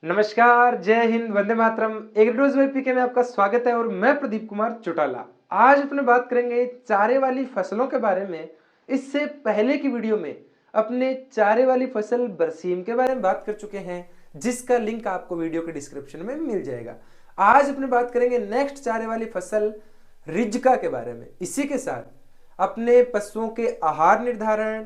नमस्कार, जय हिंद, वंदे मातरम। एग्रीडोज बाय पीके में आपका स्वागत है और मैं प्रदीप कुमार चौटाला। आज अपने बात करेंगे चारे वाली फसलों के बारे में। इससे पहले की वीडियो में अपने चारे वाली फसल बरसीम के बारे में बात कर चुके हैं, जिसका लिंक आपको वीडियो के डिस्क्रिप्शन में मिल जाएगा। आज अपने बात करेंगे नेक्स्ट चारे वाली फसल रिजका के बारे में। इसी के साथ अपने पशुओं के आहार निर्धारण,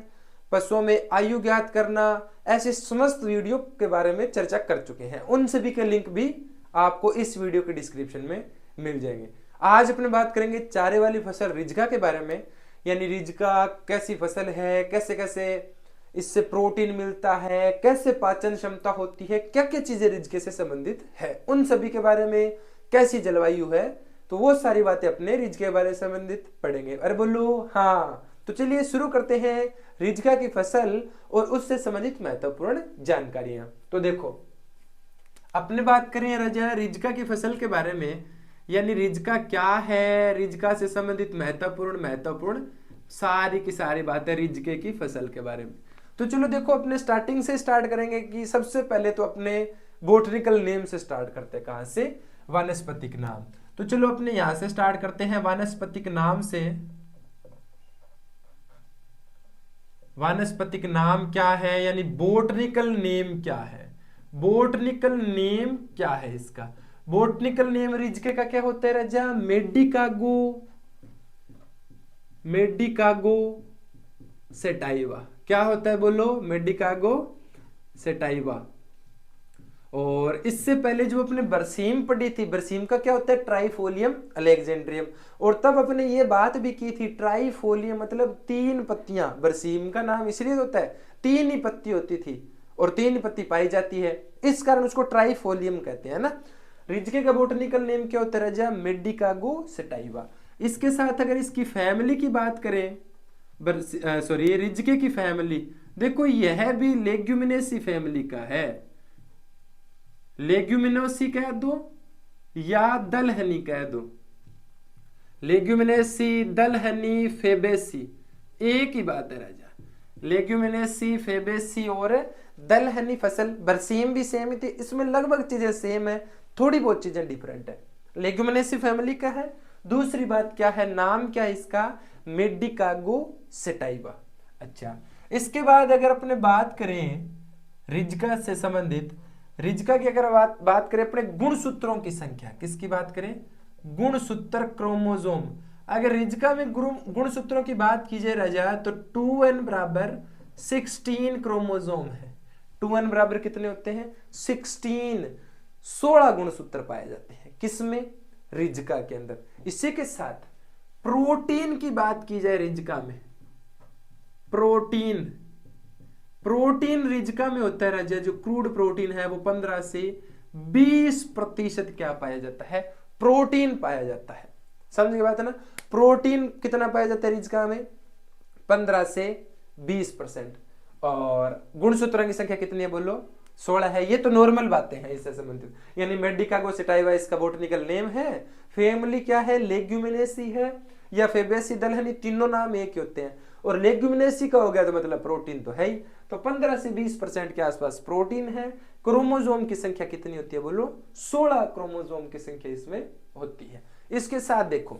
पशुओं में आयु ज्ञात करना, ऐसे समस्त वीडियो के बारे में चर्चा कर चुके हैं। उन सभी के लिंक भी आपको इस वीडियो के डिस्क्रिप्शन में मिल जाएंगे। आज अपने बात करेंगे चारे वाली फसल रिजका के बारे में, यानी रिजका कैसी फसल है, कैसे कैसे इससे प्रोटीन मिलता है, कैसे पाचन क्षमता होती है, क्या क्या चीजें रिजके से संबंधित है, उन सभी के बारे में, कैसी जलवायु है, तो वो सारी बातें अपने रिजके के बारे में संबंधित पढ़ेंगे। अरे बोलो हाँ। तो चलिए शुरू करते हैं रिजका की फसल और उससे संबंधित महत्वपूर्ण जानकारियां। तो देखो, अपने बात करें राजा रिजका की फसल के बारे में, यानी रिजका क्या है, रिजका से संबंधित महत्वपूर्ण सारी की सारी बातें रिजके की फसल के बारे में। तो चलो देखो, अपने स्टार्टिंग से स्टार्ट करेंगे कि सबसे पहले तो अपने बोटनिकल नेम से स्टार्ट करते हैं। कहां से? वानस्पतिक नाम। तो चलो अपने यहां से स्टार्ट करते हैं वानस्पतिक नाम से। वानस्पतिक नाम क्या है, यानी बोटनिकल नेम क्या है? बोटनिकल नेम क्या है इसका? बोटनिकल नेम रिजके का क्या होता है राजा? मेडिकागो, मेडिकागो सेटाइवा। क्या होता है बोलो? मेडिकागो सेटाइवा। और इससे पहले जो अपने बरसीम पढ़ी थी, बरसीम का क्या होता है? ट्राइफोलियम अलेक्जेंड्रियम। और तब अपने ये बात भी की थी, ट्राइफोलियम मतलब तीन पत्तियां। बरसीम का नाम इसलिए होता है, तीन ही पत्ती होती थी और तीन पत्ती पाई जाती है, इस कारण उसको ट्राइफोलियम कहते हैं ना। रिजके का बोटनिकल नेम क्या होता है राजा? मेडिकागो सेटाइवा। इसके साथ अगर इसकी फैमिली की बात करें, सॉरी रिजके की फैमिली, देखो यह भी लेग्यूमिनेसी फैमिली का है। लेग्यूमिनोसी कह दो या दलहनी कह दो, लेग्यूमिनेसी, दलहनी, फेबेसी, एक ही बात है राजा। लेग्यूमिनेसी, फेबेसी और दलहनी फसल। बरसीम भी सेम ही थी, इसमें लगभग चीजें सेम है, थोड़ी बहुत चीजें डिफरेंट है। लेग्यूमिनेसी फैमिली का है। दूसरी बात क्या है, नाम क्या है इसका? मेडिकागो सेटाइवा। अच्छा, इसके बाद अगर अपने बात करें रिजका से संबंधित, रिजका की अगर बात करें अपने गुणसूत्रों की संख्या, किसकी बात करें? गुणसूत्र, क्रोमोसोम। अगर रिजका में गुणसूत्रों की बात की जाए राजा, तो 2n बराबर 16 क्रोमोसोम है। 2n बराबर कितने होते हैं? 16। 16 गुणसूत्र पाए जाते हैं किसमें? रिजका के अंदर। इसी के साथ प्रोटीन की बात की जाए रिजका में, प्रोटीन, प्रोटीन रिजका में होता है राजा, जो क्रूड प्रोटीन है वो 15 से 20% क्या पाया जाता है? प्रोटीन पाया जाता है। समझ की बात है ना? प्रोटीन कितना पाया जाता है रिजका में? 15 से 20%। और गुणसूत्रों की संख्या कितनी है बोलो? 16 है। ये तो नॉर्मल बातें हैं इससे संबंधित, यानी मेडिकागो सेटाइवा इसका बोटनिकल नेम है। फैमिली क्या है? लेग्यूमिनेसी है या फेबेसी, दलहनी, तीनों नाम एक ही होते हैं। और लेग्यूमिनेसी का हो गया तो मतलब प्रोटीन तो है ही। तो 15 से 20% के आसपास प्रोटीन है। क्रोमोसोम की संख्या कितनी होती है बोलो? 16 क्रोमोसोम की संख्या इसमें होती है। इसके साथ देखो,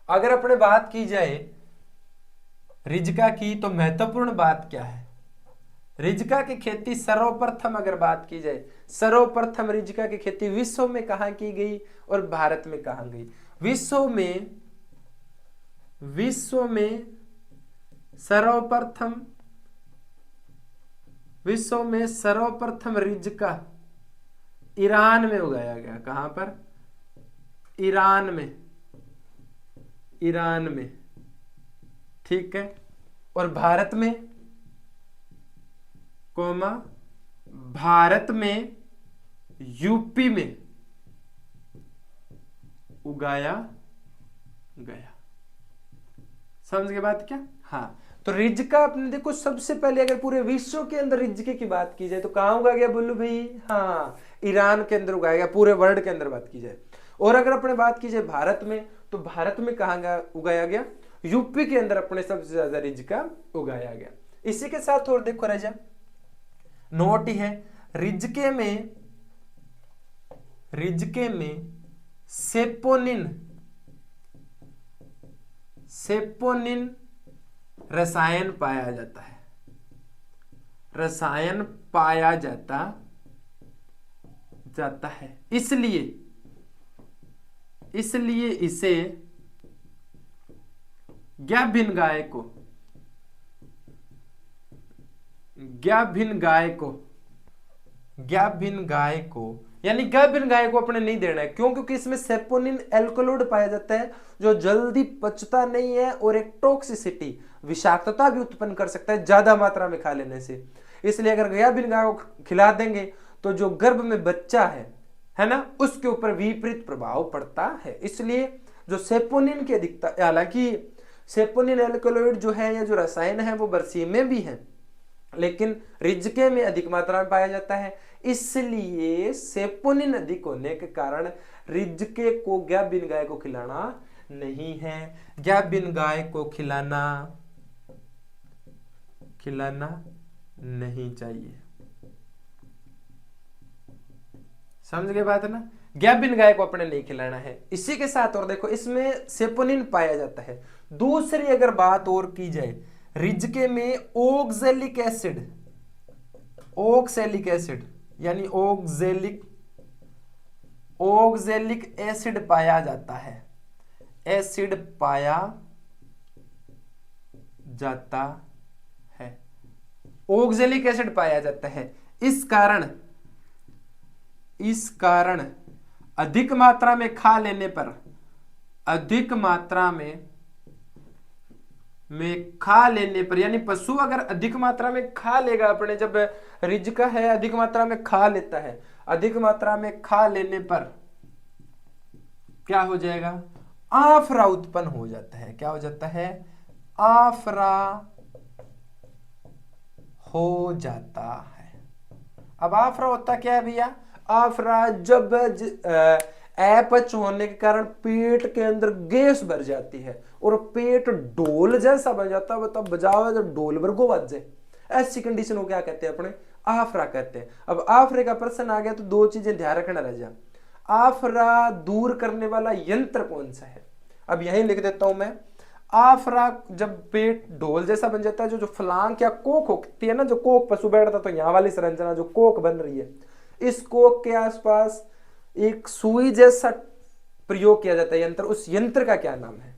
अगर अपने बात की जाए रिजका की, तो महत्वपूर्ण बात क्या है? रिजका की खेती सर्वप्रथम अगर बात की जाए, सर्वप्रथम रिजका की खेती विश्व में कहां की गई और भारत में कहां गई? विश्व में सर्वप्रथम, विश्व में सर्वप्रथम रिजका ईरान में उगाया गया। कहां पर? ईरान में, ईरान में, ठीक है। और भारत में, कोमा, भारत में यूपी में उगाया गया। समझ गए बात क्या? हाँ। तो रिजका अपने देखो, सबसे पहले अगर पूरे विश्व के अंदर रिजके की बात की जाए तो कहां उगाया गया बोलो भाई? हाँ, ईरान के अंदर उगाया गया, पूरे वर्ल्ड के अंदर बात की जाए। और अगर अपने बात की जाए भारत में, तो भारत में कहां उगाया गया? यूपी के अंदर अपने सबसे ज्यादा रिजका उगाया गया। इसी के साथ और देखो राजा, नोट ही है, रिजके में रिजके में सेपोनिन रसायन पाया जाता है, रसायन पाया जाता है। इसलिए इसे ग्याभिन्न गाय को यानी गाभिन्न गाय को अपने नहीं देना है। क्यों? क्योंकि इसमें सेपोनिन एल्कोलोड पाया जाता है जो जल्दी पचता नहीं है और एक टॉक्सिसिटी विषाक्तता भी उत्पन्न कर सकता है ज्यादा मात्रा में खा लेने से। इसलिए अगर गाभिन्न गाय को खिला देंगे तो जो गर्भ में बच्चा है ना, उसके ऊपर विपरीत प्रभाव पड़ता है। इसलिए जो सेपोनिन की अधिकता, हालांकि सेपोनिन एल्कोलोइड जो है या जो रसायन है वो बरसीम में भी है, लेकिन रिजके में अधिक मात्रा में पाया जाता है। इसलिए सेपोनिन अधिक होने के कारण रिजके को गाभिन्न गाय को खिलाना नहीं है। गाभिन्न गाय को खिलाना नहीं चाहिए। समझ गए बात ना? गाभिन्न गाय को अपने नहीं खिलाना है। इसी के साथ और देखो, इसमें सेपोनिन पाया जाता है। दूसरी अगर बात और की जाए, रिजके में ओक्सैलिक एसिड यानी ओक्सैलिक एसिड पाया जाता है, ओक्सैलिक एसिड पाया जाता है। इस कारण अधिक मात्रा में खा लेने पर, यानी पशु अगर अधिक मात्रा में खा लेगा, अपने जब रिजका है अधिक मात्रा में खा लेता है, अधिक मात्रा में खा लेने पर क्या हो जाएगा? आफरा उत्पन्न हो जाता है। क्या हो जाता है? आफरा हो जाता है। अब आफरा होता क्या है भैया? आफरा जब अपच होने के कारण पेट के अंदर गैस भर जाती है और पेट डोल जैसा बन जाता है, तब बजाओ जब डोल वर्गो बज जाए, ऐसी कंडीशन को क्या कहते हैं? अपने आफरा कहते हैं। अब आफरे का प्रश्न आ गया तो दो चीजें ध्यान रखना रह जा। आफरा दूर करने वाला यंत्र कौन सा है? अब यही लिख देता हूं मैं। आफरा जब पेट ढोल जैसा बन जाता है, जो फलांक या कोक होती है ना, जो कोक पशु बैठता, तो यहां वाली संरचना जो कोक बन रही है, इस कोक के आसपास एक सुई जैसा प्रयोग किया जाता है यंत्र। उस यंत्र का क्या नाम है?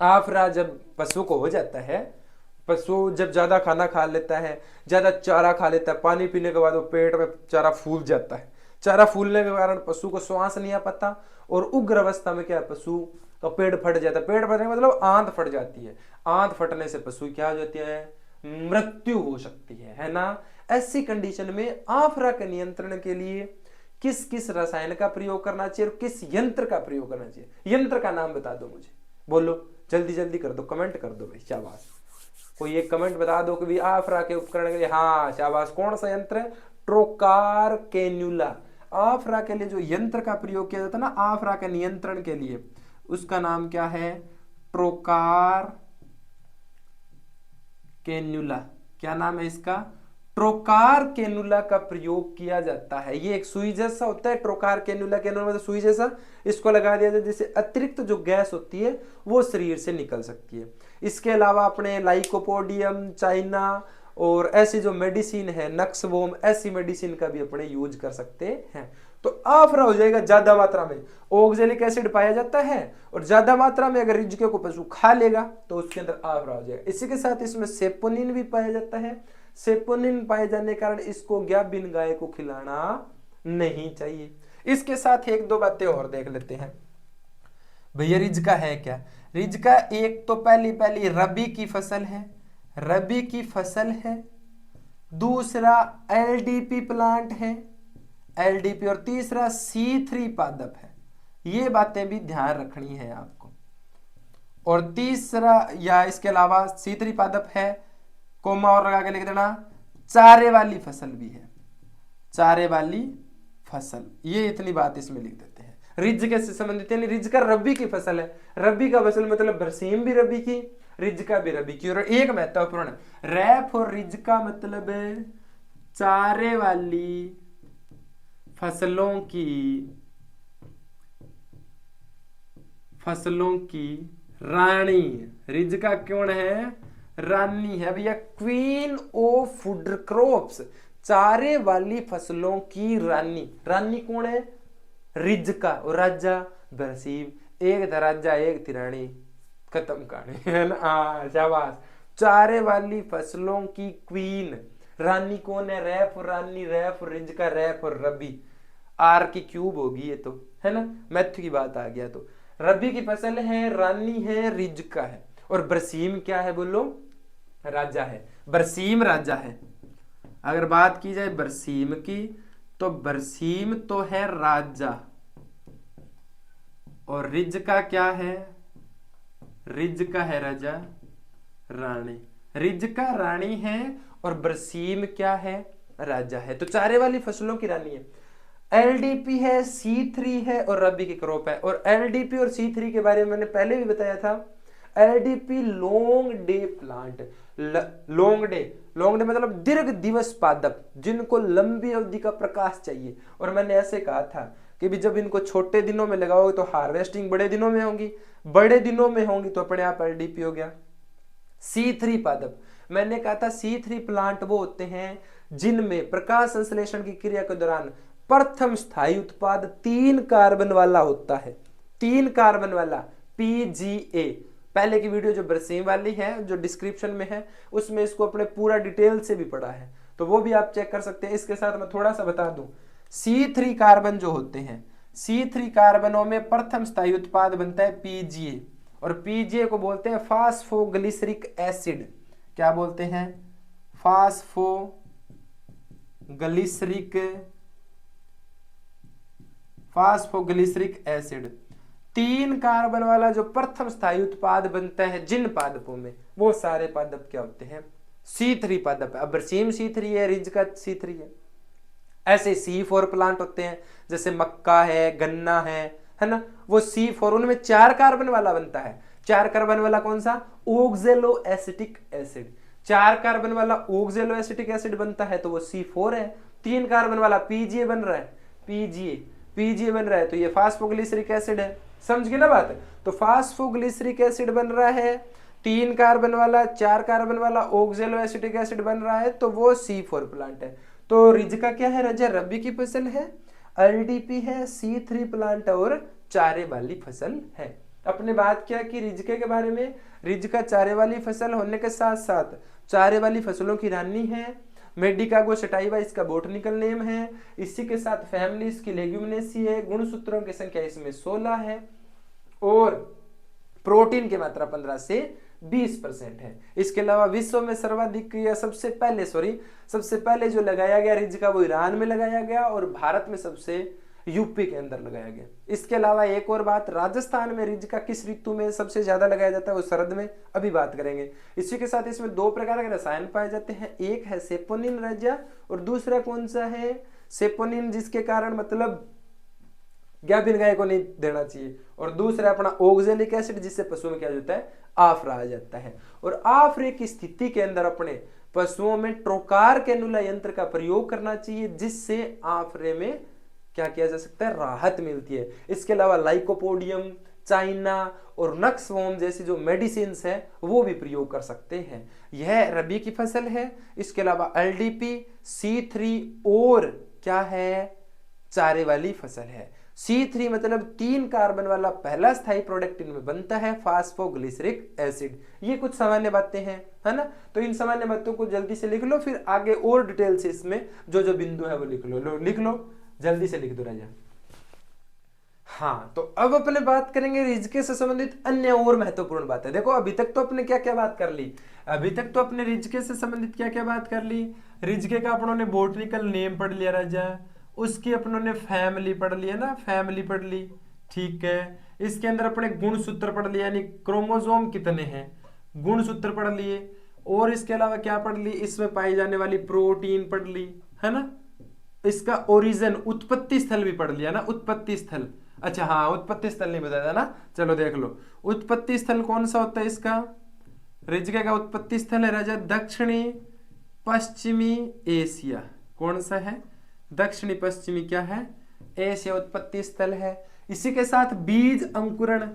आफरा जब पशु को हो जाता है, पशु जब ज्यादा खाना खा लेता है, ज्यादा चारा खा लेता है, पानी पीने के बाद वो पेट में चारा फूल जाता है। चारा फूलने के कारण पशु को श्वास नहीं आ पाता और उग्र अवस्था में क्या है? पशु का पेट फट जाता है। पेट फटने का मतलब आंत फट जाती है। आंत फटने से पशु क्या हो जाती है? मृत्यु हो सकती है ना? ऐसी कंडीशन में आफरा के नियंत्रण के लिए किस किस रसायन का प्रयोग करना चाहिए और किस यंत्र का प्रयोग करना चाहिए? यंत्र का नाम बता दो मुझे, बोलो जल्दी जल्दी कर दो, कमेंट कर दो भाई, शाबाश। कोई एक कमेंट बता दो कि भी आफरा के उपकरण के लिए, हाँ शाबाश। कौन सा यंत्र है? ट्रोकार कैन्यूला। आफरा के लिए जो यंत्र का प्रयोग किया जाता है ना, आफरा के नियंत्रण के लिए, उसका नाम क्या है? ट्रोकार कैन्यूला। क्या नाम है इसका? ट्रोकार कैन्यूला का प्रयोग किया जाता है। ये एक सुई जैसा होता है, ट्रोकार कैन्यूला। कैन्यूला मतलब सुई जैसा, इसको लगा दिया जाए, जिससे अतिरिक्त जो गैस होती है वो शरीर से निकल सकती है। इसके अलावा अपने लाइकोपोडियम, चाइना और ऐसी जो मेडिसिन है, नक्सवोम, ऐसी मेडिसिन का भी अपने यूज कर सकते हैं। तो आफरा हो जाएगा ज्यादा मात्रा में। ओक्सैलिक एसिड पाया जाता है और ज्यादा मात्रा में अगर रिजके को पशु खा लेगा तो उसके अंदर आफरा हो जाएगा। इसी के साथ इसमें सेपोनिन भी पाया जाता है। सेपोनिन पाए जाने के कारण इसको गाभिन्न गाय को खिलाना नहीं चाहिए। इसके साथ एक दो बातें और देख लेते हैं भैया। रिजका है क्या? रिजका एक तो पहली रबी की फसल है, दूसरा एलडीपी प्लांट है, एलडीपी, और तीसरा C3 पादप है। ये बातें भी ध्यान रखनी है आपको। और तीसरा या इसके अलावा C3 पादप है, कोमा और लगा के लिख देना, चारे वाली फसल भी है, चारे वाली फसल। ये इतनी बात इसमें लिख देते हैं। रिजके से संबंधित, यानी रिजका रबी की फसल है। रबी का फसल मतलब बरसीम भी रबी की, रिजका भी रबी की। और एक महत्वपूर्ण, रैफ और रिजका मतलब चारे वाली फसलों की रानी। रिज्का कौन है? रानी है भैया, क्वीन ऑफ फूड क्रॉप्स, चारे वाली फसलों की रानी। रानी कौन है? रिज्का। और राजा बरसीम। एक था राजा एक थी रानी, खत्म कहानी है ना। हाँ शाबाश। चारे वाली फसलों की क्वीन रानी कौन है? रैफ रानी, रैफ रिज्का, रैफ और रबी। आर की क्यूब होगी ये तो, है ना, मैथ की बात आ गया। तो रबी की फसल है, रानी है, रिज्का है। और बरसीम क्या है बोलो? राजा है। बरसीम राजा है। अगर बात की जाए बरसीम की, तो बरसीम तो है राजा, और रिज्का क्या है? रिज्का है राजा, रानी। रिज्का रानी है और बरसीम क्या है? राजा है। तो चारे वाली फसलों की रानी है। एलडीपी है, C3 है और रबी की क्रॉप है। और एलडीपी और C3 के बारे में मैंने पहले भी बताया था। LDP long day plant. Long day मतलब दीर्घ दिवस पादप, जिनको लंबी अवधि का प्रकाश चाहिए। और मैंने ऐसे कहा था कि भी जब इनको छोटे दिनों में लगाओगे तो हार्वेस्टिंग बड़े दिनों में होगी, बड़े दिनों में होंगी तो अपने आप एलडीपी हो गया। C3 पादप, मैंने कहा था C3 प्लांट वो होते हैं जिनमें प्रकाश संश्लेषण की क्रिया के दौरान प्रथम स्थायी उत्पाद 3 कार्बन वाला होता है। 3 कार्बन वाला PGA। पहले की वीडियो जो बरसीम वाली है, जो डिस्क्रिप्शन में है, उसमें इसको अपने पूरा डिटेल से भी पढ़ा है, तो वो भी आप चेक कर सकते हैं। इसके साथ मैं थोड़ा सा बता दूं, C3 कार्बन जो होते हैं, C3 कार्बनों में प्रथम स्थायी उत्पाद बनता है PGA, और पीजीए को बोलते हैं फास्फोग्लिसरिक एसिड। क्या बोलते हैं? Phosphoglyceric acid. 3 कार्बन वाला जो प्रथम स्थायी उत्पाद बनता है जिन पादपों में, वो सारे पादप क्या होते हैं? C3 पादप है। अब बरसीम C3 है, रिज्का C3 है। ऐसे C4 प्लांट होते हैं, जैसे मक्का है, गन्ना है ना, वो C4, उनमें 4 कार्बन वाला बनता है। 4 कार्बन वाला कौन सा? ओक्जेलो एसिटिक एसिड। 4 कार्बन वाला ओक्जेलो एसिटिक एसिड बनता है तो वो C4 है। 3 कार्बन वाला PGA बन रहा है, PGA बन रहा है, तो ये फास्फोग्लिसरिक एसिड है। समझ गए ना बात? तो फास्फोग्लिसरिक एसिड बन रहा है 3 कार्बन वाला, 4 कार्बन वाला ओक्जेलो एसिटिक एसिड बन रहा है, तो वो C4 प्लांट है। तो रिज्का क्या है? राजा रबी की फसल है, एलडीपी है, C3 प्लांट और चारे वाली फसल है। अपने बात किया कि रिज्के के बारे में। रिज्का चारे वाली फसल होने के साथ साथ चारे वाली फसलों की रानी है। मेडिकागो सटाइवा इसका बोटनिकल नेम है। इसी के साथ फैमिली इसकी लेग्यूमिनेसी है। गुणसूत्रों की संख्या इसमें 16 है और प्रोटीन की मात्रा 15 से 20% है। इसके अलावा विश्व में सर्वाधिक या सबसे पहले जो लगाया गया रिज्का वो ईरान में लगाया गया, और भारत में सबसे यूपी के अंदर लगाया गया। इसके अलावा एक और बात, राजस्थान में रिज्का किस ऋतु में सबसे ज्यादा लगाया जाता है? वो शरद में, अभी बात करेंगे। इसी के साथ इसमें 2 प्रकार के रसायन पाए जाते हैं, एक है सेपोनिन राजा, और दूसरा कौन सा है? सेपोनिन, जिसके कारण मतलब गाभिन गाय को नहीं देना चाहिए, और दूसरा अपना ओक्जेलिक एसिड, जिससे पशुओं में क्या होता है? आफरा आ जाता है। और आफरे की स्थिति के अंदर अपने पशुओं में ट्रोकार कैनुला यंत्र का प्रयोग करना चाहिए, जिससे आफरे में क्या किया जा सकता है? राहत मिलती है। इसके अलावा लाइकोपोडियम, चाइना और नक्सवॉर्म जैसी जो मेडिसिन है वो भी प्रयोग कर सकते हैं। यह रबी की फसल है। इसके अलावा एलडीपी, C3 और क्या है? चारे वाली फसल है। C3 मतलब 3 कार्बन वाला पहला स्थायी प्रोडक्ट इनमें बनता है, फास्फोग्लिसरिक एसिड। ये कुछ सामान्य बातें हैं, है ना। तो इन सामान्य बातों को जल्दी से लिख लो, फिर आगे और डिटेल से इसमें जो जो बिंदु है वो लिख लो, जल्दी से लिख दो राजा। हाँ, तो अब अपने बात करेंगे रिज्के से संबंधित अन्य और महत्वपूर्ण बातें। देखो अभी तक तो अपने क्या क्या बात कर ली? अभी तक तो अपने रिज्के से संबंधित क्या क्या बात कर ली? रिज्के का अपनों ने बोटनिकल नेम पढ़ लिया राजा, उसकी अपनों ने फैमिली पढ़ लिया ना, फैमिली पढ़ ली, ठीक है। इसके अंदर अपने गुणसूत्र पढ़ लिया, यानी क्रोमोसोम कितने हैं, गुणसूत्र पढ़ लिए। और इसके अलावा क्या पढ़ ली? इसमें पाई जाने वाली प्रोटीन पढ़ ली, है ना। इसका ओरिजिन, उत्पत्ति स्थल भी पढ़ लिया ना, उत्पत्ति स्थल। अच्छा हाँ, उत्पत्ति स्थल नहीं बताया था ना, चलो देख लो। उत्पत्ति स्थल कौन सा होता है इसका? रिज्के का उत्पत्ति स्थल है राजा दक्षिणी पश्चिमी एशिया। कौन सा है? दक्षिणी पश्चिमी क्या है, एशिया उत्पत्ति स्थल है। इसी के साथ बीज अंकुरण,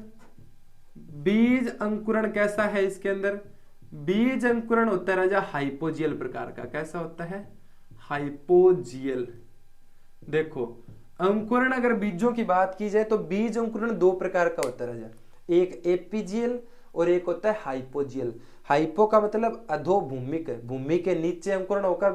बीज अंकुरण कैसा है इसके अंदर, बीज अंकुरण होता है राजा हाइपोजियल प्रकार का। कैसा होता है, हाइपोजियल। देखो अंकुरण अगर बीजों की बात की जाए तो बीज अंकुरण दो प्रकार का होता है राजा, एक एपीजियल और एक होता है हाइपोजियल। हाइपो का मतलब अधोभूमिक, भूमि के नीचे अंकुरण होकर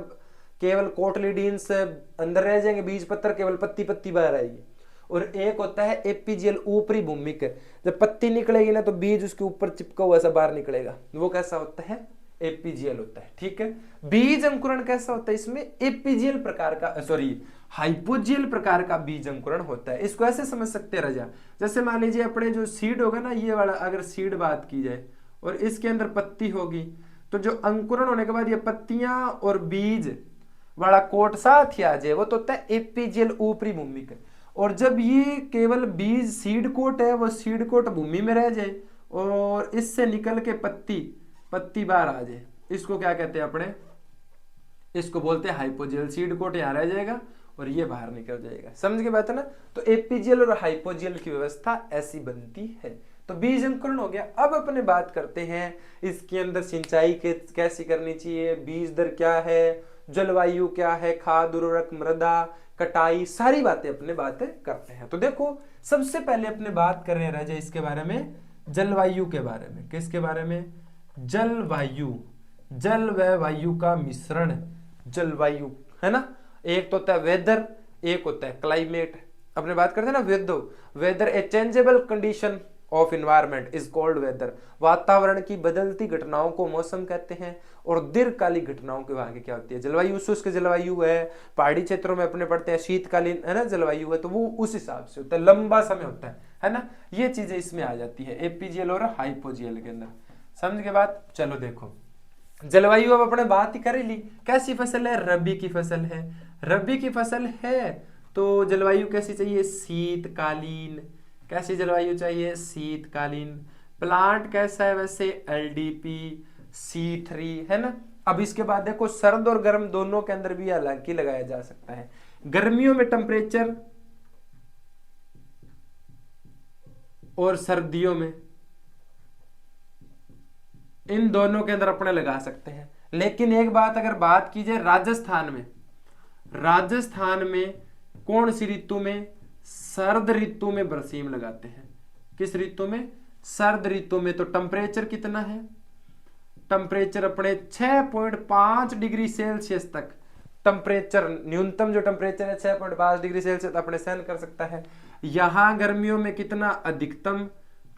केवल कोटलीडीन्स अंदर रह जाएंगे, बीज पत्र केवल पत्ती पत्ती बाहर आएगी। और एक होता है एपीजियल, ऊपरी भूमिक, जब पत्ती निकलेगी ना तो बीज उसके ऊपर चिपका हुआ सा बाहर निकलेगा, वो कैसा होता है, एपीजियल होता है। ठीक है, बीज अंकुरण कैसा होता है, इसमें एपीजियल प्रकार का, सॉरी हाइपोजियल प्रकार का बीज अंकुरण होता है। इसको ऐसे समझ सकते हैं राजा, जैसे मान लीजिए अपने जो सीड होगा ना, ये वाला अगर सीड बात की जाए और इसके अंदर पत्ती होगी, तो जो अंकुरण होने के बाद ये पत्तियां और बीज वाला कोट साथ ही आ जाए, वो तो होता है एपीजियल, ऊपरी भूमि का। और जब ये केवल बीज सीड कोट है, वो सीड कोट भूमि में रह जाए और इससे निकल के पत्ती बाहर आ जाए, इसको क्या कहते हैं अपने, इसको बोलते हैं हाइपोजियल। सीड कोट यहाँ रह जाएगा और ये बाहर निकल जाएगा। समझ के बात है ना। तो एपीजियल और हाइपोजियल की व्यवस्था ऐसी बनती है। तो बीज अंकुरण हो गया। अब अपने बात करते हैं इसके अंदर सिंचाई कैसी करनी चाहिए, बीज दर क्या है, जलवायु क्या है, खाद उर्वरक मृदा कटाई, सारी बातें अपने बातें करते हैं। तो देखो सबसे पहले अपने बात कर रहे हैं राजा इसके बारे में, जलवायु के बारे में। किसके बारे में, जलवायु, जल व वायु का मिश्रण जलवायु है ना। एक तो होता है वेदर, एक होता है क्लाइमेट। अपने बात करते हैं ना weather a changeable condition of environment is called weather. वातावरण की बदलती घटनाओं को मौसम कहते हैं। और दीर्घकालिक घटनाओं के आगे क्या होती है, जलवायु। शुष्क जलवायु है, पहाड़ी क्षेत्रों में अपने पढ़ते हैं शीतकालीन है ना जलवायु है, तो वो उस हिसाब से होता है, लंबा समय होता है ना। ये चीजें इसमें आ जाती है एपीजियल और हाइपोजियल के अंदर। समझ के बात। चलो देखो जलवायु अब अपने बात ही कर ली। कैसी फसल है, रबी की फसल है। रबी की फसल है तो जलवायु कैसी चाहिए, शीतकालीन। कैसी जलवायु चाहिए, शीतकालीन। प्लांट कैसा है वैसे, LDP C3 है ना। अब इसके बाद देखो सर्द और गर्म दोनों के अंदर भी हालांकि लगाया जा सकता है। गर्मियों में टेम्परेचर और सर्दियों में, इन दोनों के अंदर अपने लगा सकते हैं। लेकिन एक बात अगर बात की जाए राजस्थान में कौन सी ऋतु में, शरद ऋतु में बरसीम लगाते हैं। किस ऋतु में, शरद ऋतु में। तो टेम्परेचर कितना है, टेम्परेचर अपने 6.5 डिग्री सेल्सियस तक टेम्परेचर, न्यूनतम जो टेम्परेचर है 6.5 डिग्री सेल्सियस अपने सहन कर सकता है। यहां गर्मियों में कितना, अधिकतम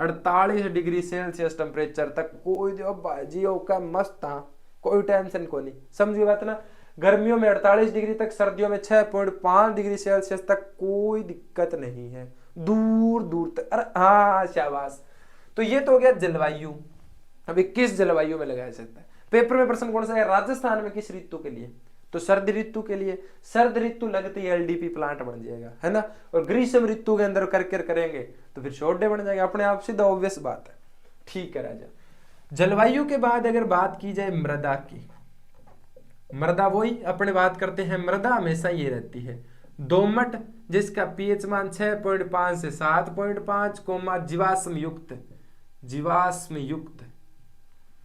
48 डिग्री सेल्सियस टेम्परेचर तक। कोई बाजी का मस्त था, कोई टेंशन को नहीं। समझिए बात ना। गर्मियों में 48 डिग्री तक, सर्दियों में 6.5 डिग्री सेल्सियस तक, कोई दिक्कत नहीं है दूर दूर तक। अरे हाँ शाबाश। तो ये तो हो गया जलवायु। अभी किस जलवायु में लगाया सकता है, पेपर में प्रश्न कौन सा है, राजस्थान में किस ऋतु के लिए, तो सर्द ऋतु के लिए। सर्द ऋतु लगते ही LDP प्लांट बन जाएगा है ना। और ग्रीष्म ऋतु के अंदर करके करेंगे तो फिर शॉर्ट डे बन जाएगा, अपने आप सीधा ऑब्वियस बात है। ठीक है राजा। जलवायु के बाद अगर बात की जाए मृदा की, मृदा वही अपने बात करते हैं। मृदा हमेशा ये रहती है दोमट, जिसका pH मान 6.5 से 7.5, जीवाश्म युक्त,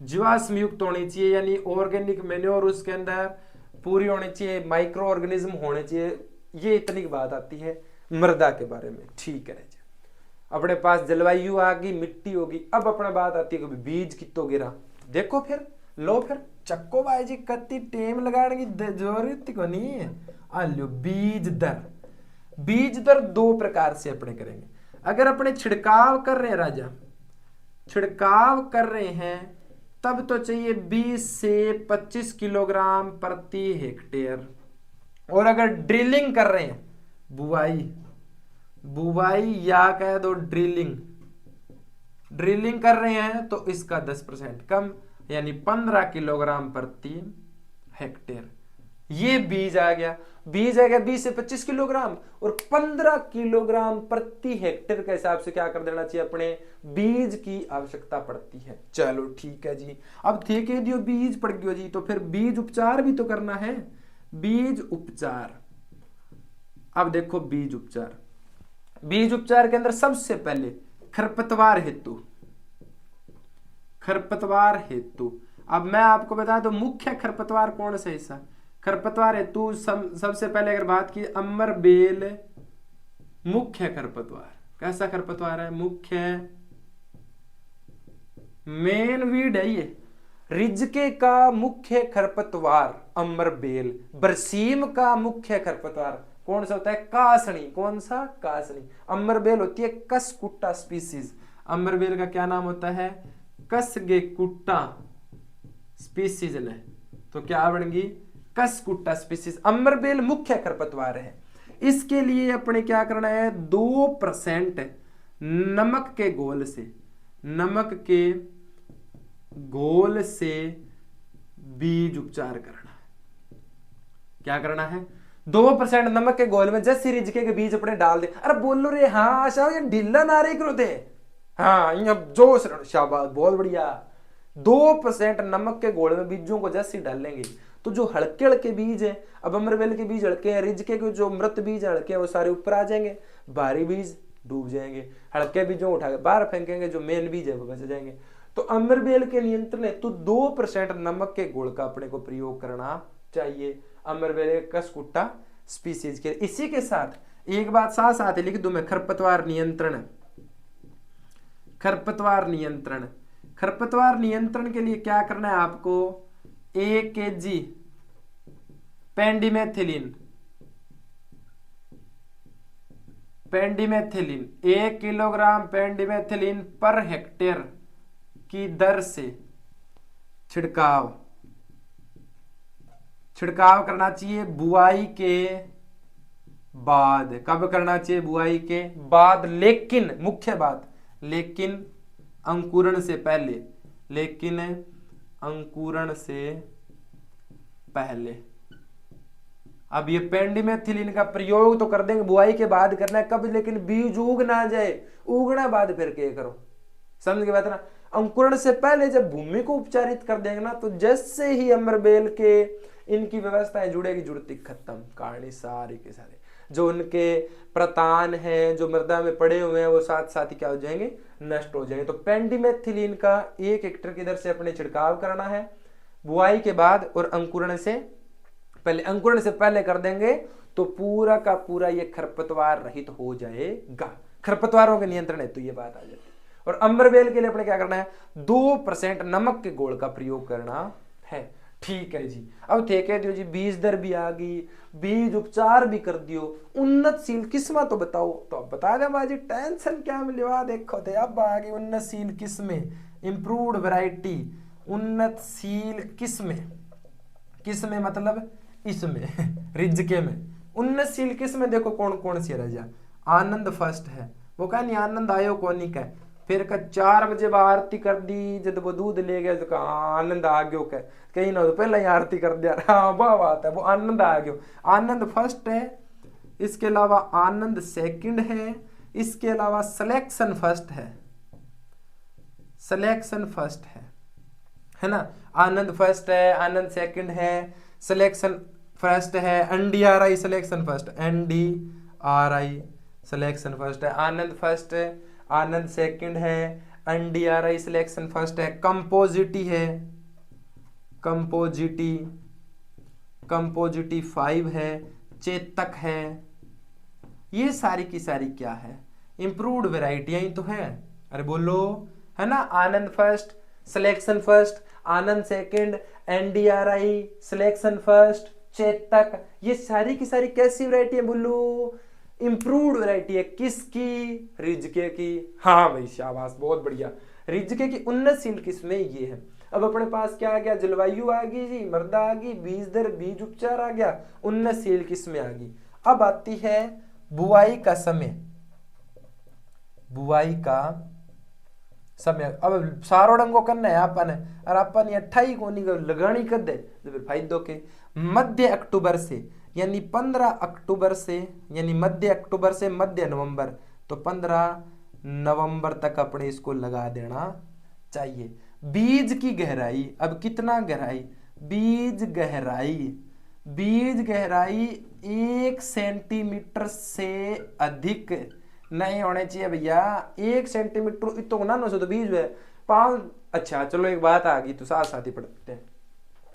जीवाश्म युक्त होनी चाहिए, यानी ऑर्गेनिक मैन्योर उसके अंदर पूरी होनी चाहिए, माइक्रो ऑर्गेनिज्म होने चाहिए। ये इतनी बात आती है मृदा के बारे में। ठीक है, अपने पास जलवायु आ गई, मिट्टी होगी। अब अपने बात आती है कभी बीज कितो गिरा। देखो फिर लो फिर चक्को भाई जी कत्ती टेम लगाने की जरूरत को नहीं है। आलो बीज दर। बीज दर दो प्रकार से अपने करेंगे। अगर अपने छिड़काव कर रहे हैं राजा, छिड़काव कर रहे हैं तब तो चाहिए 20 से 25 किलोग्राम प्रति हेक्टेयर। और अगर ड्रिलिंग कर रहे हैं, बुवाई या कह दो ड्रिलिंग कर रहे हैं तो इसका 10% कम, यानी 15 किलोग्राम प्रति हेक्टेयर। ये बीज आ गया 20 से 25 किलोग्राम और 15 किलोग्राम प्रति हेक्टेयर के हिसाब से क्या कर देना चाहिए, अपने बीज की आवश्यकता पड़ती है। चलो ठीक है जी। अब थे कह दियो बीज पड़ गयो जी, तो फिर बीज उपचार भी तो करना है। बीज उपचार अब देखो बीज उपचार। बीज उपचार के अंदर सबसे पहले खरपतवार हेतु, खरपतवार हेतु। अब मैं आपको बता दूं मुख्य खरपतवार कौन सा हिस्सा, खरपतवार हेतु सबसे पहले अगर बात की अमर बेल मुख्य खरपतवार। कैसा खरपतवार है? मुख्य, मेन वीड है ये। रिजके का मुख्य खरपतवार अमर बेल। बरसीम का मुख्य खरपतवार कौन सा होता है? कासनी। कौन सा? कासनी। अमर बेल होती है कसकुट्टा स्पीसीज। अमर बेल का क्या नाम होता है? कसगेकुट्टा स्पीसीज ने, तो क्या बनेगी? कसकुट्टा स्पीसीज। अमर बेल मुख्य खरपतवार है। इसके लिए अपने क्या करना है? 2% नमक के घोल से, नमक के घोल से बीज उपचार करना है। क्या करना है? 2% नमक के घोल में जैसे रिजके के बीज अपने डाल दे। अरे बोलो रे हाँ आशा, ये ढीला ना रे करो दे। हाँ जोश, शाबाश, बहुत बढ़िया। 2% नमक के घोल में बीजों को जैसे डालेंगे तो जो हल्के हल्के बीज है, अब अमरवेल के बीज हल्के हैं, रिजके के जो मृत बीज हल्के हैं वो सारे ऊपर आ जाएंगे, भारी बीज डूब जाएंगे। हल्के बीजों को उठा के बाहर फेंकेंगे, जो मेन बीज है वो बच जाएंगे। तो अमरवेल के नियंत्रण हेतु 2% नमक के घोल का अपने को प्रयोग करना चाहिए अमरवेल कसकुट्टा स्पीसीज के। इसी के साथ एक बात साथ साथ लिख दूं मैं, खरपतवार नियंत्रण। खरपतवार नियंत्रण, खरपतवार नियंत्रण के लिए क्या करना है आपको? 1 kg पेंडिमेथिलिन, पेंडिमेथिलिन 1 किलोग्राम पेंडिमेथिलिन पर हेक्टेयर की दर से छिड़काव करना चाहिए बुआई के बाद। कब करना चाहिए? बुआई के बाद। लेकिन मुख्य बात, लेकिन अंकुरण से पहले, लेकिन अंकुरण से पहले। अब ये पेंडिमेथिलिन का प्रयोग तो कर देंगे, बुआई के बाद करना है। कब? लेकिन बीज उग ना जाए, उगना बाद फिर क्या करो, समझ के बात ना। अंकुरण से पहले जब भूमि को उपचारित कर देंगे ना, तो जैसे ही अमरबेल के इनकी व्यवस्थाएं जुड़ेगी, जुड़ती खत्म कहानी सारी के सारे। जो उनके प्रतान हैं, जो मृदा में पड़े हुए हैं, वो साथ साथ ही क्या हो जाएंगे? नष्ट हो जाएंगे। तो पेंडिमेथिलिन का 1 हेक्टेयर की दर से अपने छिड़काव करना है बुआई के बाद और अंकुरण से पहले। अंकुरण से पहले कर देंगे तो पूरा का पूरा ये खरपतवार रहित हो जाएगा। खरपतवारों के नियंत्रण है तो ये बात आ जाती है। और अमरबेल के लिए अपने क्या करना है? 2% नमक के घोल का प्रयोग करना है। ठीक है जी। अब थे कह दियो जी बीज दर भी आ गई, बीज उपचार भी कर दियो, उन्नतशील किस्में तो बताओ। तो अब बता दे बाजी, टेंशन क्या मिलवा। देखो थे अब आ गई उन्नतशील किस्में, इंप्रूव्ड वैरायटी। उन्नतशील किस्में, किस्में मतलब इसमें रिजके में उन्नतशील किस्में देखो कौन कौन सी रह जा। आनंद फर्स्ट है, वो कहा नहीं आनंद आयो कोनी का। फिर का 4 बजे आरती कर दी, जब वो दूध ले गया तो कहा आनंद आ गयो। कहीं ना तो पहले ही आरती कर दिया। हाँ वह बात है, वो आनंद आ गयो। आनंद फर्स्ट है, इसके अलावा आनंद सेकंड है, इसके अलावा सिलेक्शन फर्स्ट है, सिलेक्शन फर्स्ट है ना। आनंद फर्स्ट है, आनंद सेकंड है, सिलेक्शन फर्स्ट है, NDRI selection first, NDRI selection first है। आनंद फर्स्ट है, आनंद सेकंड है, एनडीआरआई सिलेक्शन फर्स्ट है। कंपोजिटी है, कंपोजिटी, कंपोजिटी 5 है, चेतक है। ये सारी की सारी क्या है? इंप्रूव्ड वेराइटियां ही तो है। अरे बोलो, है ना। Anand first, selection first, Anand second, NDRI selection first, Chetak, ये सारी की सारी कैसी वैरायटी है बोलो? इंप्रूव्ड वैरायटी है। किसकी? रिजके की। हाँ भाई शाबाश, बहुत बढ़िया। रिजके की उन्नतशील किस्में ये है। अब अपने पास क्या आ गया? जलवायु आ गई जी, मृदा आ गई, बीज दर बीज उपचार आ गया, उन्नतशील किस्में आ गई। अब आती है बुआई का समय, बुआई का समय। अब सारो डंगो करना है अपन, और अपन 28 को लगानी कर दे तो फिर फायदों के। मध्य अक्टूबर से यानी 15 अक्टूबर से, यानी मध्य अक्टूबर से मध्य नवंबर, तो 15 नवंबर तक अपने इसको लगा देना चाहिए। बीज की गहराई, अब कितना गहराई? बीज गहराई, बीज गहराई 1 सेंटीमीटर से अधिक नहीं होने चाहिए भैया। 1 सेंटीमीटर इतो ना सो तो बीज है 5। अच्छा चलो एक बात आ गई तो साथ साथ ही पढ़ते हैं।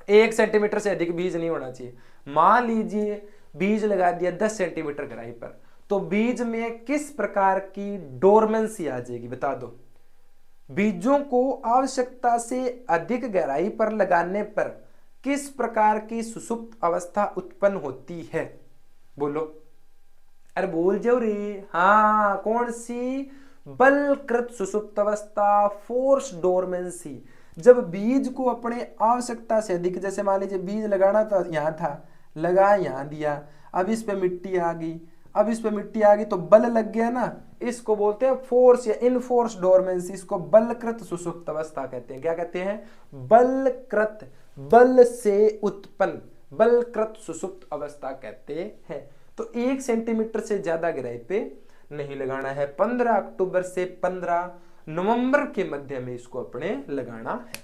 1 सेंटीमीटर से अधिक बीज नहीं होना चाहिए। मान लीजिए बीज लगा दिया 10 सेंटीमीटर गहराई पर, तो बीज में किस प्रकार की डोरमेंसी आ जाएगी बता दो। बीजों को आवश्यकता से अधिक गहराई पर लगाने पर किस प्रकार की सुषुप्त अवस्था उत्पन्न होती है, बोलो। अरे बोल जाओ रे। हाँ कौन सी? बलकृत सुषुप्त अवस्था, फोर्स डोरमेंसी। जब बीज को अपने आवश्यकता से अधिक, जैसे मान लीजिए बीज लगाना तो यहां था, लगा यहां दिया, अब इस पे मिट्टी आ गई, अब इस पे मिट्टी आ गई तो बल लग गया ना, इसको बोलते हैं फोर्स या इनफोर्स डोरमेंसी। इसको बलकृत सुषुप्त अवस्था कहते हैं। क्या कहते हैं? बलकृत, बल से उत्पन्न, बलकृत सुषुप्त अवस्था कहते हैं। तो 1 सेंटीमीटर से ज्यादा गहराई पे नहीं लगाना है। 15 अक्टूबर से 15 नवंबर के मध्य में इसको अपने लगाना है।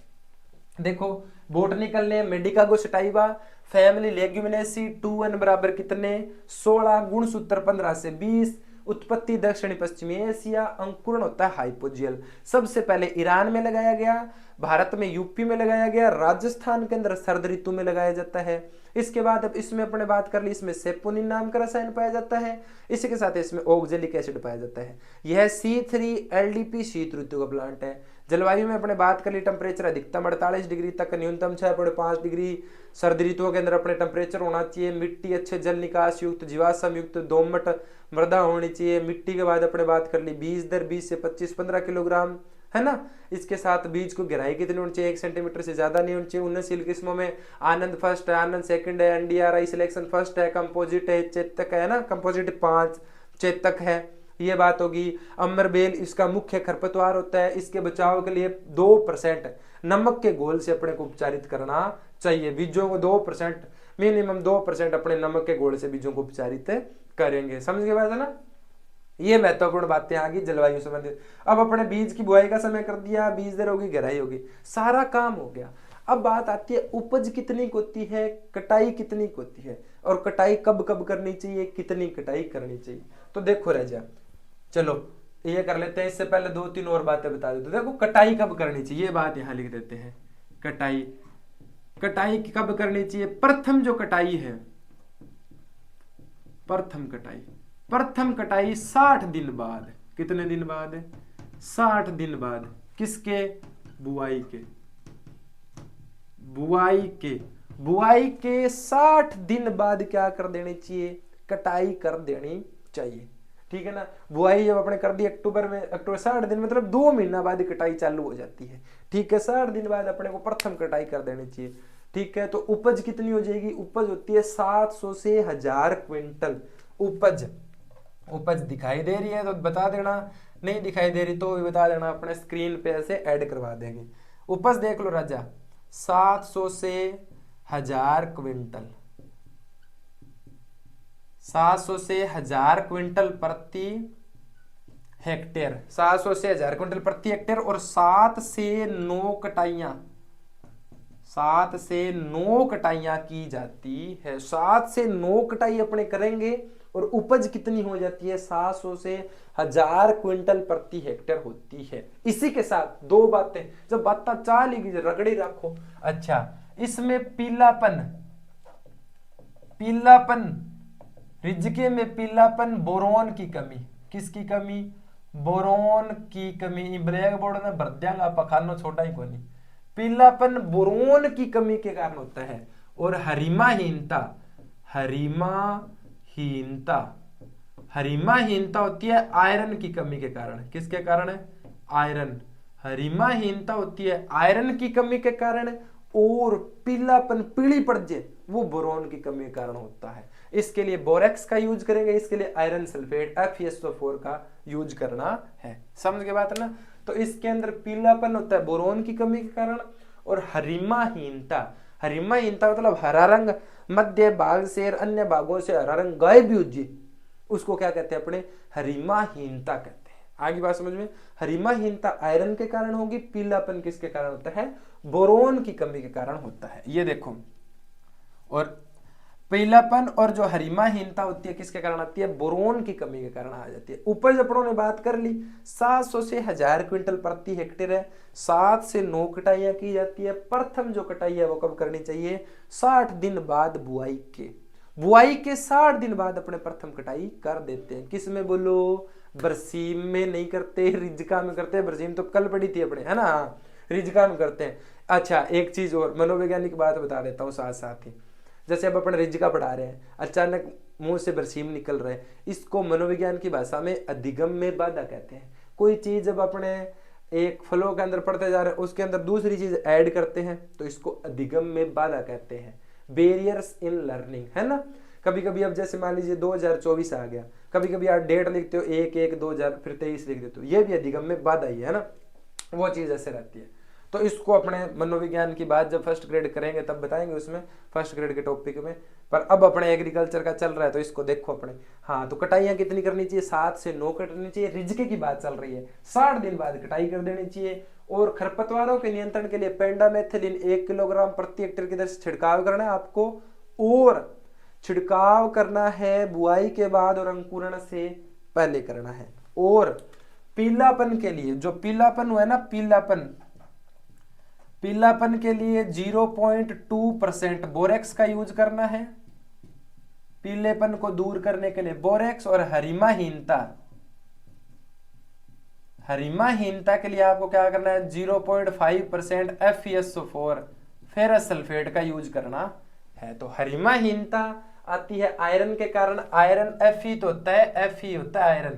देखो बोटनिकल ने मेडिका गोस्टाइवा फैमिली लेग्यूमिनेसी 2n बराबर कितने 16 गुणसूत्र 15 से 20। उत्पत्ति दक्षिणी पश्चिमी एशिया। अंकुरण होता है हाइपोजियल। सबसे पहले ईरान में लगाया गया, भारत में यूपी में लगाया गया, राजस्थान के अंदर शरद ऋतु में लगाया जाता है। इसके बाद अब इसमें अपने बात कर ली, इसमें सेपोनिन नाम का रसायन पाया जाता है। इसी के साथ इसमें ऑक्जेलिक एसिड पाया जाता है। यह C3LDP शीत ऋतु का प्लांट है। जलवायु में अपने बात कर ली, टेम्परेचर अधिकतम 48 डिग्री तक, न्यूनतम 6.5 डिग्री। सर्द ऋतुओं के अंदर अपने टेम्परेचर होना चाहिए। मिट्टी अच्छे जल निकास युक्त, जीवाश्म युक्त, दोमट मृदा होनी चाहिए। मिट्टी के बाद अपने बात कर ली बीज दर 20 से 25-15 किलोग्राम, है ना। इसके साथ बीज को गहराई कितनी होनी चाहिए? 1 सेंटीमीटर से ज्यादा नहीं होनी चाहिए। उन्नतशील किस्मों में आनंद फर्स्ट है, आनंद सेकंड है, NDRI सिलेक्शन फर्स्ट है, कंपोजिट है, चेतक है ना, कंपोजिट 5 चेतक है। ये बात होगी। अमरबेल इसका मुख्य खरपतवार होता है। इसके बचाव के लिए 2% नमक के घोल से अपने को उपचारित करना चाहिए। बीजों को 2%, मिनिमम 2% अपने नमक के घोल से बीजों को उपचारित करेंगे। समझ गए बात है ना। ये महत्वपूर्ण बातें आ गई जलवायु संबंधित। अब अपने बीज की बुआई का समय कर दिया, बीज दर होगी, गहराई होगी, सारा काम हो गया। अब बात आती है उपज कितनी होती है, कटाई कितनी होती है, और कटाई कब कब करनी चाहिए, कितनी कटाई करनी चाहिए। तो देखो राजा, चलो ये कर लेते हैं। इससे पहले 2-3 और बातें बता देते। देखो कटाई कब करनी चाहिए, ये बात यहां लिख देते हैं। कटाई, कटाई कब करनी चाहिए? प्रथम जो कटाई है, प्रथम कटाई, प्रथम कटाई 60 दिन बाद। कितने दिन बाद? 60 दिन बाद। किसके? बुआई के। बुआई के, बुआई के 60 दिन बाद क्या कर देनी चाहिए? कटाई कर देनी चाहिए। ठीक है ना। बुआई जब अपने कर दी अक्टूबर में, अक्टूबर 60 दिन मतलब 2 महीना बाद कटाई चालू हो जाती है। ठीक है, 60 दिन बाद अपने को प्रथम कटाई कर देनी चाहिए। ठीक है, तो उपज कितनी हो जाएगी? उपज होती है 700 से 1000 क्विंटल उपज। उपज दिखाई दे रही है तो बता देना, नहीं दिखाई दे रही तो भी बता देना, अपने स्क्रीन पे ऐसे ऐड करवा देंगे। उपज देख लो राजा, 700 से 1000 क्विंटल, 700 से 1000 क्विंटल प्रति हेक्टेयर, 700 से 1000 क्विंटल प्रति हेक्टेयर। और 7 से 9 कटाइयां, 7 से 9 कटाइयां की जाती है। 7 से 9 कटाई अपने करेंगे और उपज कितनी हो जाती है? 700 से 1000 क्विंटल प्रति हेक्टेयर होती है। इसी के साथ 2 बातें, जब बात चाल ही रगड़ी रखो। अच्छा, इसमें पीलापन, पीलापन, रिजके में पीलापन, बोरोन की कमी। किसकी कमी? बोरोन की कमी। ब्लैक बोर्ड में भर दिया पखानो छोटा ही कोनी। पीलापन बोरोन की कमी के कारण होता है। और हरिमाहीनता, हरिमाहीनता, हरिमाहीनता होती है आयरन की कमी के कारण। किसके कारण है? आयरन। हरिमाहीनता होती है आयरन की कमी के कारण। और पीलापन, पीली पड़ जाए, वो बोरोन की कमी के कारण होता है। इसके लिए बोरेक्स का यूज करेंगे, इसके लिए आयरन सल्फेट FeSO4 का यूज करना है। समझ के बात है ना। तो इसके अंदर पीलापन होता है बोरोन की कमी के कारण। और हरिमाहीनता, हरिमाहीनता मतलब हरा रंग मध्य भाग से अन्य भागों से हरा रंग गायब हो जाए, उसको क्या कहते हैं? अपने हरिमाहीनता कहते हैं। आगे बात समझ में। हरिमाहीनता आयरन के कारण होगी, पीलापन किसके कारण होता है? बोरोन की कमी के कारण होता है। ये देखो, और पीलापन और जो हरिमाहीनता होती है किसके कारण आती है, बोरोन की कमी के कारण आ जाती है। उपज अपनों ने बात कर ली 700 से 1000 क्विंटल प्रति हेक्टेयर है। 7 से 9 कटाइयां की जाती है। प्रथम जो कटाई है वो कब करनी चाहिए, 60 दिन बाद बुआई के। बुआई के 60 दिन बाद अपने प्रथम कटाई कर देते हैं। किस में बोलो, बरसीम में नहीं करते, रिजका में करते हैं। बरसीम तो कल पड़ी थी अपने, है ना, रिजका में करते हैं। अच्छा एक चीज और मनोवैज्ञानिक बात बता देता हूँ साथ साथ ही। जैसे अब अपन रिजका पढ़ा रहे हैं, अचानक मुंह से बरसीम निकल रहे हैं, इसको मनोविज्ञान की भाषा में अधिगम में बाधा कहते हैं। कोई चीज जब अपने एक फ्लो के अंदर पढ़ते जा रहे हैं, उसके अंदर दूसरी चीज ऐड करते हैं, तो इसको अधिगम में बाधा कहते हैं, बेरियर्स इन लर्निंग, है ना। कभी कभी अब जैसे मान लीजिए 2024 आ गया, कभी कभी आप डेट लिखते हो 1/1/2000 फिर 23 लिख देते हो, ये भी अधिगम में बाधा ही है ना, वो चीज ऐसे रहती है। तो इसको अपने मनोविज्ञान की बात जब फर्स्ट ग्रेड करेंगे तब बताएंगे उसमें, फर्स्ट ग्रेड के टॉपिक में। पर अब अपने एग्रीकल्चर का चल रहा है तो इसको देखो अपने। हाँ तो कटाइयां कितनी करनी चाहिए, 7 से 9 करनी चाहिए। रिजके की बात चल रही है, 60 दिन बाद कटाई कर देनी चाहिए। और खरपतवारों के नियंत्रण के लिए पेंडामेथिलिन 1 किलोग्राम प्रति हेक्टेयर की दर से छिड़काव करना है आपको। और छिड़काव करना है बुआई के बाद और अंकुरण से पहले करना है। और पीलापन के लिए, जो पीलापन हुआ है ना, पीलापन के लिए 0.2% बोरेक्स का यूज करना है। पीलेपन को दूर करने के लिए बोरेक्स। और हरिमाहीनता के लिए आपको क्या करना है, 0.5% FeSO4 फेरस सल्फेट का यूज करना है। तो हरिमाहीनता आती है आयरन के कारण, आयरन Fe तो होता है, Fe होता है आयरन,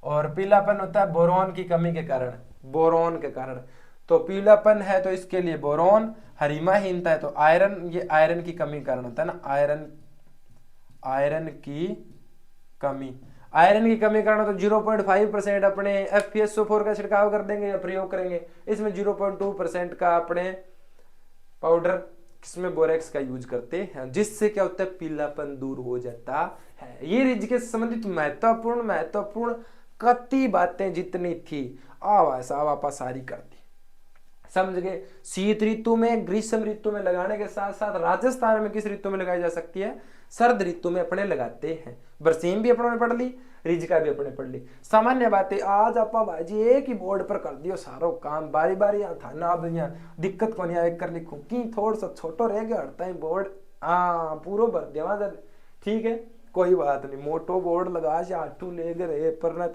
और पीलापन होता है बोरॉन की कमी के कारण, बोरॉन के कारण। तो पीलापन है तो इसके लिए बोरॉन, हरिमाहीनता है तो आयरन, ये आयरन की कमी कारण होता है ना, आयरन की कमी, आयरन की कमी कारण तो 0.5% अपने FeSO4 का छिड़काव कर देंगे या प्रयोग करेंगे। इसमें 0.2% का अपने पाउडर किसमें बोरेक्स का यूज करते हैं, जिससे क्या होता है, पीलापन दूर हो जाता है। ये रिज के संबंधित महत्वपूर्ण कति बातें जितनी थी आवा सारी कर दी, समझ गए। शीत ऋतु में, ग्रीष्म ऋतु में लगाने के साथ साथ राजस्थान में किस ऋतु में लगाई जा सकती है, सर्द ऋतु में अपने लगाते हैं। बरसीम भी अपनों ने पढ़ ली, रिजका भी अपने पढ़ ली। सामान्य बातें आज आप भाजी एक ही बोर्ड पर कर दियो सारो काम, बारी बारी था ना, अब यहाँ दिक्कत को नहीं कर लिखू कि थोड़ा सा छोटो रह गया हटता है बोर्ड, पूरा भर देवा, ठीक है कोई बात नहीं, मोटो बोर्ड लगा से आठू ले गए पर ना,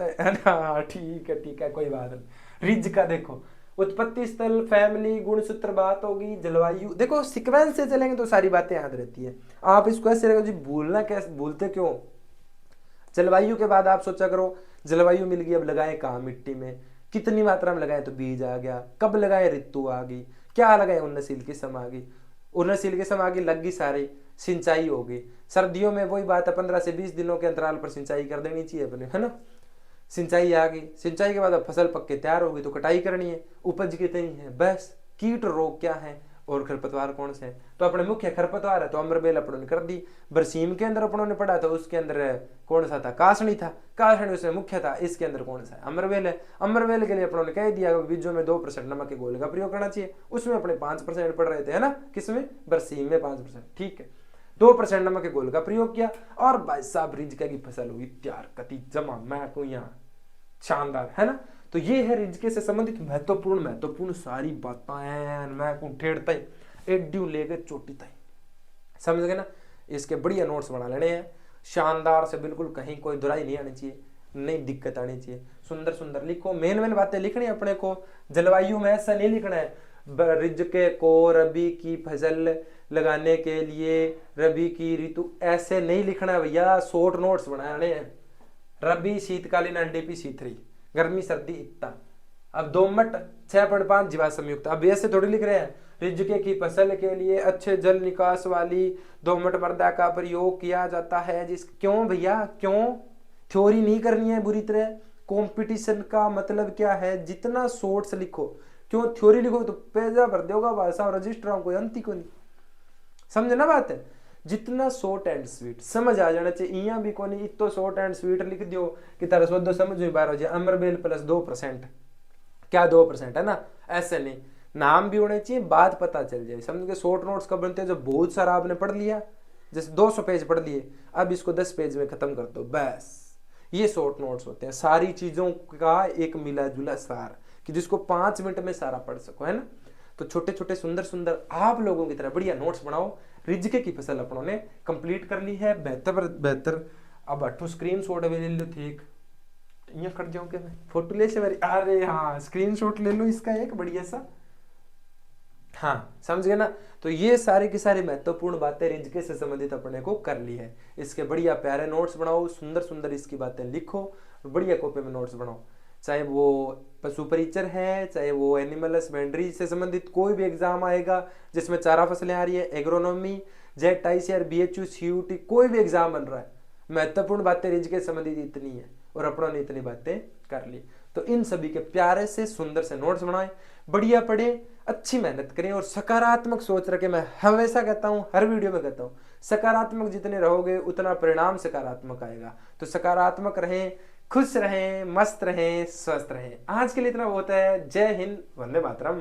ठीक है कोई बात नहीं। रिजका देखो, उत्पत्ति स्थल, फैमिली, गुणसूत्र बात होगी, जलवायु, देखो सीक्वेंस से चलेंगे तो सारी बातें याद रहती है। आप इसको ऐसे रखो जी, भूलना कैसे, भूलते क्यों। जलवायु के बाद आप सोचा करो, जलवायु मिल गई, अब लगाएं कहाँ मिट्टी में, कितनी मात्रा में लगाएं, तो बीज आ गया, कब लगाएं, ऋतु आ गई, क्या लगाएं, उन्नतशील किस्म आ गई, उन्नतशील किस्म आ गई, लग गई सारी, सिंचाई होगी। सर्दियों में वही बात है, 15 से 20 दिनों के अंतराल पर सिंचाई कर देनी चाहिए अपने, है ना। सिंचाई आ गई, सिंचाई के बाद अब फसल पक के तैयार होगी तो कटाई करनी है। उपज कितनी है, बस कीट रोग क्या है और खरपतवार कौन से हैं, तो अपने मुख्य खरपतवार है तो अम्रबेल अपनों ने कर दी। बरसीम के अंदर अपनों ने पढ़ा था, उसके अंदर कौन सा था, कासनी था, कासनी उसमें मुख्य था, इसके अंदर कौन सा है, अम्रबेल है। अम्रबेल के लिए अपनों ने कह दिया बीजों में 2% नमक के घोल का प्रयोग करना चाहिए, उसमें अपने 5% पढ़ रहे थे, है ना, किसमें, बरसीम में 5%, ठीक है, 2% नमक के घोल का प्रयोग किया और भाई साहब रिजके की फसल हुई तैयार, कति जमा मैं को यहाँ शानदार, है ना। तो ये है रिजके से संबंधित महत्वपूर्ण सारी बातें, मैं को ठेड़ता ही एड्यू लेके चोटी तई, समझ गए ना। इसके बढ़िया नोट्स बना लेने हैं, शानदार से, बिल्कुल कहीं कोई दुराई नहीं आनी चाहिए, नहीं दिक्कत आनी चाहिए, सुंदर सुंदर लिखो, मेन बातें लिखनी है अपने को। जलवायु में ऐसा नहीं लिखना है, रिजके को रबी की फसल लगाने के लिए रबी की ऋतु, ऐसे नहीं लिखना है भैया, शॉर्ट नोट्स बनाने हैं। रबी शीतकालीन एनडीपी C3, गर्मी सर्दी इतना, अब दोमट 6.5 जीवाश्म संयुक्त, अब ऐसे थोड़ी लिख रहे हैं, रिजके की फसल के लिए अच्छे जल निकास वाली दोमट मृदा का प्रयोग किया जाता है, जिस क्यों भैया, क्यों थ्योरी नहीं करनी है बुरी तरह। कंपटीशन का मतलब क्या है, जितना शॉर्ट्स लिखो, क्यों थ्योरी लिखो तो पेजा भर दोगा भाषा और रजिस्टर कोई अंति को नहीं, समझे ना बात है। जितना शॉर्ट एंड स्वीट समझ आ जाना चाहिए, इया भी कोनी इतो शॉर्ट एंड स्वीट लिख दियो कि तारा सोदो समझ में बाहर हो जाए, अमरबेल प्लस 2%, क्या 2% है ना, ऐसे नहीं, नाम भी होने चाहिए, बात पता चल जाए, समझ के। शॉर्ट नोट्स कब बनते हैं, जब बहुत सारा आपने पढ़ लिया, जैसे 200 पेज पढ़ लिए, अब इसको 10 पेज में खत्म कर दो, बस। ये शॉर्ट नोट्स होते हैं, सारी चीजों का एक मिला जुला सार, कि जिसको 5 मिनट में सारा पढ़ सको, है ना। तो छोटे छोटे सुंदर सुंदर आप लोगों की तरह बढ़िया नोट्स बनाओ। रिजके की फसल अपनों ने कंप्लीट कर ली है, बेहतर बेहतर। अब अठो स्क्रीन शॉट भी ले लो, ठीक ये कर जाऊं क्या मैं, फोटो ले से मेरी, अरे हाँ स्क्रीन शॉट ले लो इसका एक बढ़िया सा, हाँ समझ गए ना। तो ये सारी की सारी महत्वपूर्ण बातें रिजके से संबंधित अपने को कर ली है। इसके बढ़िया प्यारे नोट्स बनाओ, सुंदर सुंदर इसकी बातें लिखो, बढ़िया कॉपी में नोट्स बनाओ। चाहे वो पशु परिचर है, चाहे वो एनिमल हस्बेंड्री से संबंधित कोई भी एग्जाम आएगा जिसमें चारा फसलें आ रही है, agronomy, JET ICR, BHU, CUET, कोई भी एग्जाम बन रहा है, महत्वपूर्ण बातें रिजके से संबंधित इतनी है और अपनों ने इतनी बातें कर ली। तो इन सभी के प्यारे से सुंदर से नोट्स बनाएं, बढ़िया पढ़े, अच्छी मेहनत करें और सकारात्मक सोच रखें। मैं हमेशा कहता हूं, हर वीडियो में कहता हूं, सकारात्मक जितने रहोगे उतना परिणाम सकारात्मक आएगा। तो सकारात्मक रहें, खुश रहें, मस्त रहें, स्वस्थ रहें। आज के लिए इतना बहुत है। जय हिंद, वंदे मातरम।